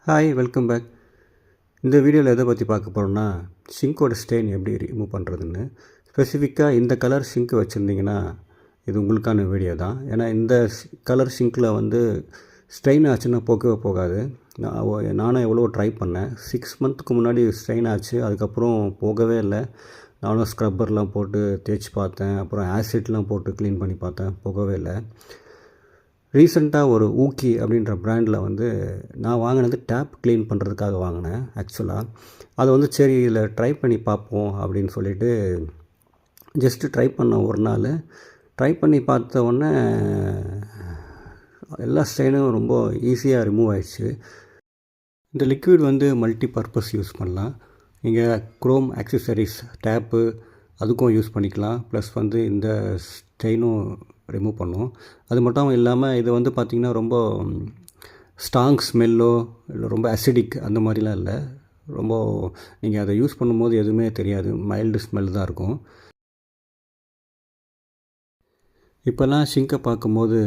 Hi, welcome back. இந்த வீடியோவில் எதை பற்றி பார்க்க போகிறோம்னா, ஷிங்கோட ஸ்டெயின் எப்படி ரிமூவ் பண்ணுறதுன்னு. ஸ்பெசிஃபிக்காக இந்த கலர் ஷிங்க் வச்சுருந்தீங்கன்னா இது உங்களுக்கான வீடியோ தான். ஏன்னா இந்த கலர் ஷிங்கில் வந்து ஸ்ட்ரெயின் ஆச்சுன்னா போகவே போகாது. நானும் எவ்வளோ ட்ரை பண்ணேன். 6 மந்த்துக்கு முன்னாடி ஸ்ட்ரெயின் ஆச்சு. அதுக்கப்புறம் போகவே இல்லை. நானும் ஸ்க்ரப்பர்லாம் போட்டு தேய்ச்சி பார்த்தேன். அப்புறம் ஆசிட்லாம் போட்டு க்ளீன் பண்ணி பார்த்தேன், போகவே இல்லை. ரீசெண்டாக ஒரு ஊக்கி அப்படின்ற ப்ராண்டில் வந்து நான் வாங்கினது டேப் க்ளீன் பண்ணுறதுக்காக வாங்கினேன் ஆக்சுவலாக. அதை வந்து சரி இதில் ட்ரை பண்ணி பார்ப்போம் அப்படின்னு சொல்லிவிட்டு ஜஸ்ட்டு ட்ரை பண்ண ஒரு நாள் ட்ரை பண்ணி பார்த்த உடனே எல்லா ஸ்ட்ரெயினும் ரொம்ப ஈஸியாக ரிமூவ் ஆயிடுச்சு. இந்த லிக்விட் வந்து மல்டி பர்பஸ் யூஸ் பண்ணலாம். நீங்கள் க்ரோம் ஆக்சசரிஸ் டேப்பு அதுக்கும் யூஸ் பண்ணிக்கலாம். ப்ளஸ் வந்து இந்த ஸ்டெயினும் ரிமூவ் பண்ணும். அது மட்டும் இல்லாமல் இது வந்து பார்த்திங்கன்னா ரொம்ப ஸ்ட்ராங் ஸ்மெல்லோ இல்லை ரொம்ப அசிடிக் அந்த மாதிரிலாம் இல்லை. ரொம்ப நீங்கள் அதை யூஸ் பண்ணும்போது எதுவுமே தெரியாது, மைல்டு ஸ்மெல் தான் இருக்கும். இப்போல்லாம் ஷிங்கை பார்க்கும்போது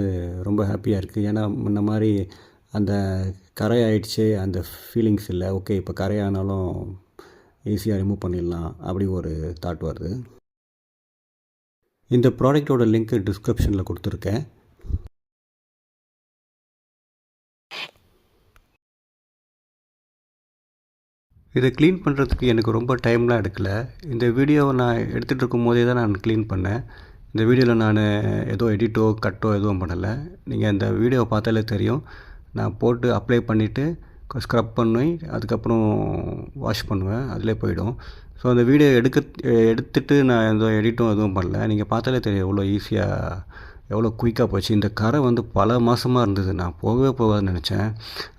ரொம்ப ஹாப்பியாக இருக்குது. ஏன்னா முன்ன மாதிரி அந்த கரை ஆயிடுச்சு அந்த ஃபீலிங்ஸ் இல்லை. ஓகே, இப்போ கரையானாலும் ஈஸியாக ரிமூவ் பண்ணிடலாம் அப்படி ஒரு தாட் வருது. இந்த ப்ராடக்டோட லிங்க்கு டிஸ்கிரிப்ஷனில் கொடுத்துருக்கேன். இதை க்ளீன் பண்ணுறதுக்கு எனக்கு ரொம்ப டைம்லாம் எடுக்கலை. இந்த வீடியோவை நான் எடுத்துகிட்டு இருக்கும் போதே தான் நான் க்ளீன் பண்ணேன். இந்த வீடியோவில் நான் ஏதோ எடிட்டோ கட்டோ எதுவும் பண்ணலை. நீங்கள் இந்த வீடியோவை பார்த்தாலே தெரியும். நான் போட்டு அப்ளை பண்ணிவிட்டு ஸ்க்ரப் பண்ணி அதுக்கப்புறம் வாஷ் பண்ணுவேன், அதிலே போயிடும். ஸோ அந்த வீடியோ எடுத்துகிட்டு நான் எந்த எடிட்டும் எதுவும் பண்ணல. நீங்கள் பார்த்தாலே தெரியும் எவ்வளோ ஈஸியாக எவ்வளோ குயிக்காக போச்சு. இந்த கரை வந்து பல மாதமாக இருந்தது. நான் போகவே போகாதுன்னு நினச்சேன்.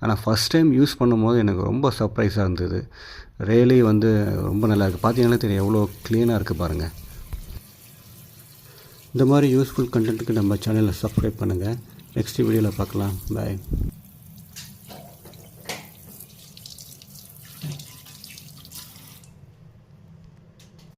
ஆனால் ஃபஸ்ட் டைம் யூஸ் பண்ணும்போது எனக்கு ரொம்ப சர்ப்ரைஸாக இருந்தது. ரியலி வந்து ரொம்ப நல்லா இருக்குது. பார்த்தீங்கன்னா தெரியும் எவ்வளோ க்ளீனாக இருக்குது பாருங்கள். இந்த மாதிரி யூஸ்ஃபுல் கண்டென்ட்டுக்கு நம்ம சேனலை சப்ஸ்கிரைப் பண்ணுங்கள். நெக்ஸ்ட் வீடியோவில் பார்க்கலாம். பாய்.